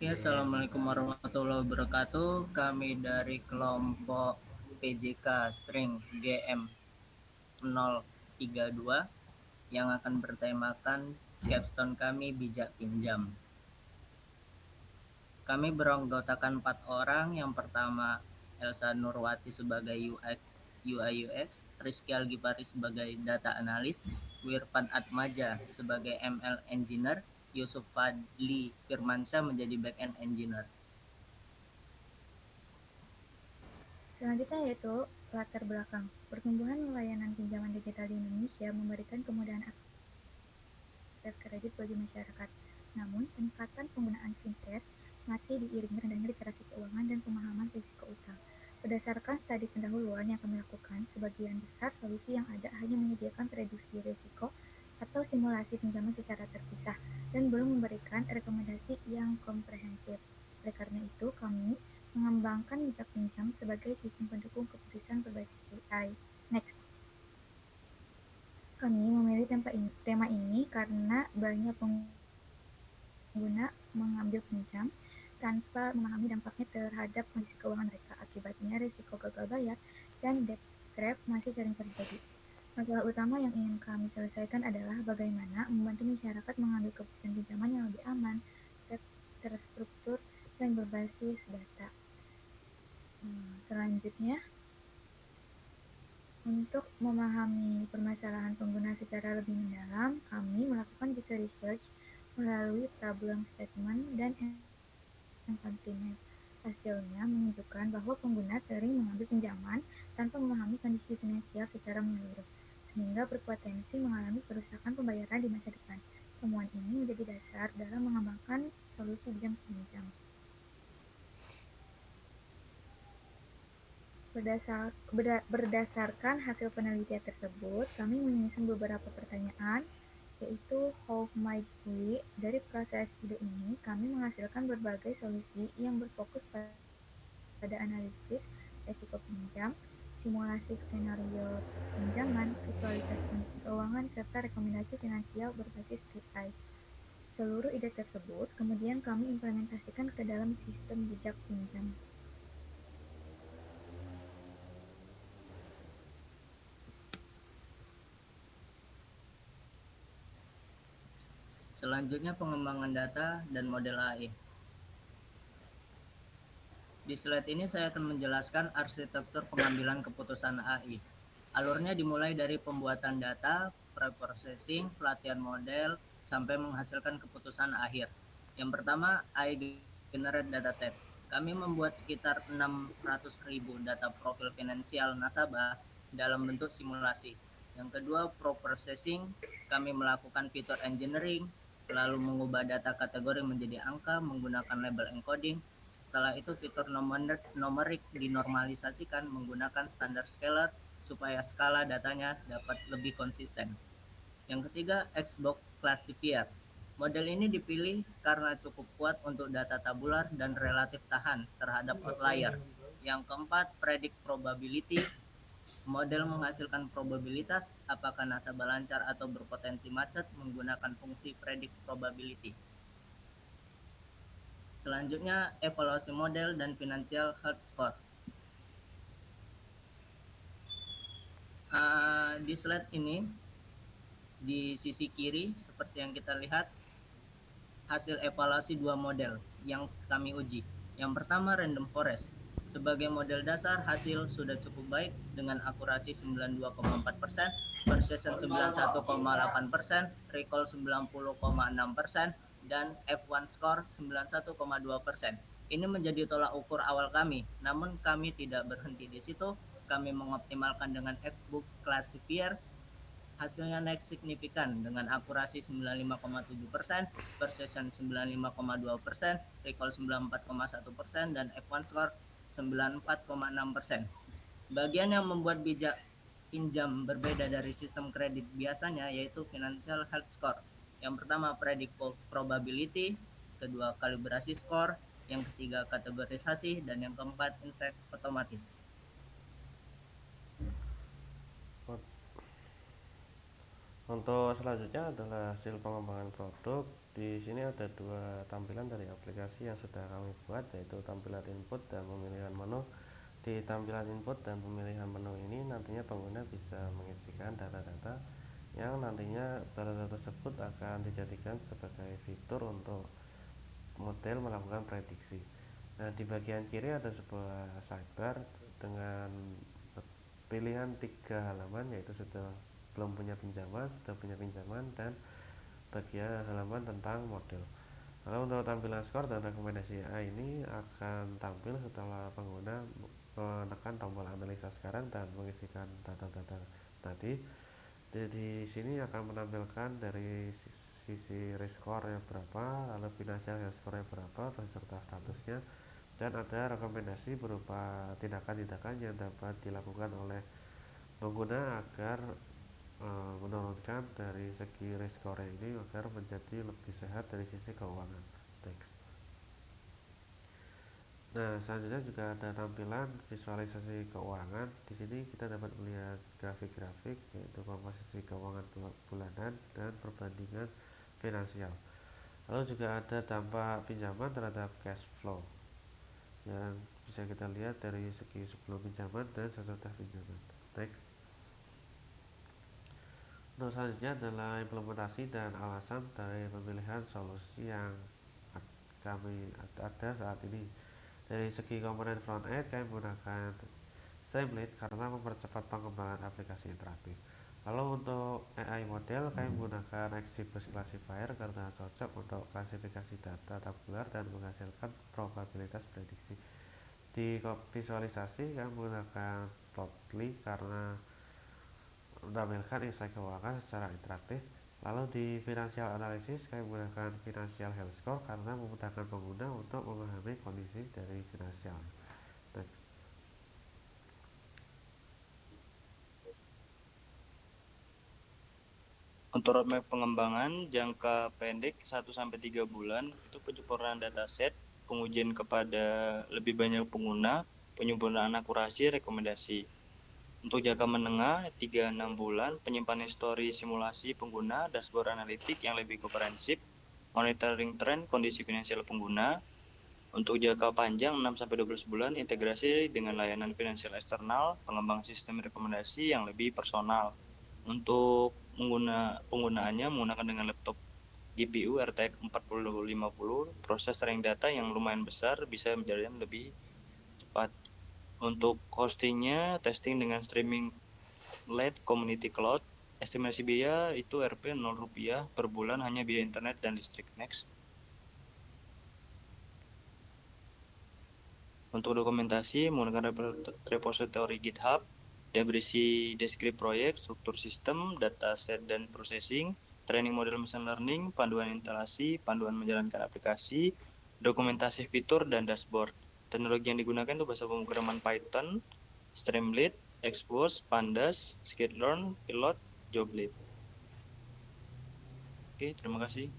Ya, Assalamualaikum warahmatullahi wabarakatuh. Kami dari kelompok PJK String GM032 yang akan bertemakan capstone kami bijak pinjam. Kami beranggotakan 4 orang. Yang pertama Elsa Nurwati sebagai UI UX, Rizky Algifari sebagai data analis, Wirpan Atmaja sebagai ML engineer, Yusuf Fadli Firmansyah menjadi backend engineer. Selanjutnya yaitu latar belakang. Pertumbuhan layanan pinjaman digital di Indonesia memberikan kemudahan akses kredit bagi masyarakat. Namun, peningkatan penggunaan fintech masih diiringi rendahnya literasi keuangan dan pemahaman risiko utang. Berdasarkan studi pendahuluan yang kami lakukan, sebagian besar solusi yang ada hanya menyediakan prediksi risiko atau simulasi pinjaman secara terpisah dan belum memberikan rekomendasi yang komprehensif. Oleh karena itu, kami mengembangkan bijak pinjam sebagai sistem pendukung keputusan berbasis AI. Next. Kami memilih tema ini karena banyak pengguna mengambil pinjam tanpa memahami dampaknya terhadap kondisi keuangan mereka. Akibatnya, risiko gagal bayar dan debt trap masih sering terjadi. Masalah utama yang ingin kami selesaikan adalah bagaimana membantu masyarakat mengambil keputusan pinjaman yang lebih aman, terstruktur, dan berbasis data. Selanjutnya, untuk memahami permasalahan pengguna secara lebih mendalam, kami melakukan user research melalui problem statement dan empathy map. Hasilnya menunjukkan bahwa pengguna sering mengambil pinjaman tanpa memahami kondisi finansial secara menyeluruh, sehingga berpotensi mengalami kerusakan pembayaran di masa depan. Temuan ini menjadi dasar dalam mengembangkan solusi bijak pinjam. Berdasarkan hasil penelitian tersebut, kami menyusun beberapa pertanyaan, yaitu how might we. Dari proses ide ini, kami menghasilkan berbagai solusi yang berfokus pada analisis risiko pinjam, simulasi skenario pinjaman, visualisasi kondisi keuangan, serta rekomendasi finansial berbasis AI. Seluruh ide tersebut kemudian kami implementasikan ke dalam sistem bijak pinjam. Selanjutnya pengembangan data dan model AI. Di slide ini saya akan menjelaskan arsitektur pengambilan keputusan AI. Alurnya dimulai dari pembuatan data, preprocessing, pelatihan model, sampai menghasilkan keputusan akhir. Yang pertama, AI Generate Dataset. Kami membuat sekitar 600.000 data profil finansial nasabah dalam bentuk simulasi. Yang kedua, Pro-processing. Kami melakukan fitur engineering, lalu mengubah data kategori menjadi angka menggunakan label encoding. Setelah itu fitur numerik dinormalisasikan menggunakan standar scalar supaya skala datanya dapat lebih konsisten. Yang ketiga, Xbox Classifier. Model ini dipilih karena cukup kuat untuk data tabular dan relatif tahan terhadap outlier. Yang keempat, Predict Probability. Model menghasilkan probabilitas apakah nasabah lancar atau berpotensi macet menggunakan fungsi Predict Probability. Selanjutnya, evaluasi model dan financial health score. Di slide ini, di sisi kiri, seperti yang kita lihat, hasil evaluasi dua model yang kami uji. Yang pertama, Random Forest. Sebagai model dasar, hasil sudah cukup baik dengan akurasi 92,4%, precision 91,8%, recall 90,6%, dan F1 score 91,2%. Ini menjadi tolak ukur awal kami, namun kami tidak berhenti di situ. Kami mengoptimalkan dengan Xbox Classifier. Hasilnya naik signifikan dengan akurasi 95,7%, precision 95,2%, recall 94,1%, dan F1 score 94,6%. Bagian yang membuat bijak pinjam berbeda dari sistem kredit biasanya yaitu financial health score. Yang pertama predict probability, kedua kalibrasi score, yang ketiga kategorisasi, dan yang keempat insight otomatis. Untuk selanjutnya adalah hasil pengembangan produk. Di sini ada dua tampilan dari aplikasi yang sudah kami buat, yaitu tampilan input dan pemilihan menu. Di tampilan input dan pemilihan menu ini nantinya pengguna bisa mengisikan data-data yang nantinya data tersebut akan dijadikan sebagai fitur untuk model melakukan prediksi. Nah, di bagian kiri ada sebuah sidebar dengan pilihan 3 halaman, yaitu sudah belum punya pinjaman, sudah punya pinjaman, dan bagian halaman tentang model. Lalu untuk tampilan skor dan rekomendasi AI ini akan tampil setelah pengguna menekan tombol analisa sekarang dan mengisikan data-data tadi. Di sini akan menampilkan dari sisi risk score-nya berapa, lalu financial health score-nya berapa, beserta statusnya, dan ada rekomendasi berupa tindakan-tindakan yang dapat dilakukan oleh pengguna agar menurunkan dari segi risk score ini agar menjadi lebih sehat dari sisi keuangan. Next. Nah, selanjutnya juga ada tampilan visualisasi keuangan. Di sini kita dapat melihat grafik-grafik, yaitu komposisi keuangan bulanan dan perbandingan finansial. Lalu juga ada dampak pinjaman terhadap cash flow yang bisa kita lihat dari segi sebelum pinjaman dan sesudah pinjaman. Next. Untuk selanjutnya adalah implementasi dan alasan dari pemilihan solusi yang kami ada saat ini. Dari segi komponen front end, kami menggunakan Streamlit karena mempercepat pengembangan aplikasi interaktif. Lalu untuk AI model, kami menggunakan XGBoost Classifier karena cocok untuk klasifikasi data tabular dan menghasilkan probabilitas prediksi. Di visualisasi, kami menggunakan Plotly karena menampilkan insight keuangan secara interaktif. Lalu di financial analysis, kami menggunakan financial health score karena memudahkan pengguna untuk memahami kondisi dari finansial. Next. Untuk roadmap pengembangan jangka pendek 1-3 bulan itu penyempurnaan dataset, pengujian kepada lebih banyak pengguna, penyempurnaan akurasi rekomendasi. Untuk jangka menengah 3-6 bulan, penyimpanan histori simulasi pengguna, dashboard analitik yang lebih komprehensif, monitoring tren kondisi finansial pengguna. Untuk jangka panjang 6-12 bulan, integrasi dengan layanan finansial eksternal, pengembangan sistem rekomendasi yang lebih personal. Untuk penggunaannya menggunakan dengan laptop GPU RTX 4050, proses sharing data yang lumayan besar, bisa menjadikan lebih cepat. Untuk hostingnya, testing dengan streaming LED community cloud, estimasi biaya itu Rp 0 per bulan, hanya biaya internet dan listrik. Next. Untuk dokumentasi menggunakan repository GitHub dan berisi deskripsi proyek, struktur sistem, dataset dan processing, training model machine learning, panduan instalasi, panduan menjalankan aplikasi, dokumentasi fitur dan dashboard. Teknologi yang digunakan itu bahasa pemrograman Python, Streamlit, XGBoost, Pandas, Sklearn, Pilot, Joblit. Oke, terima kasih.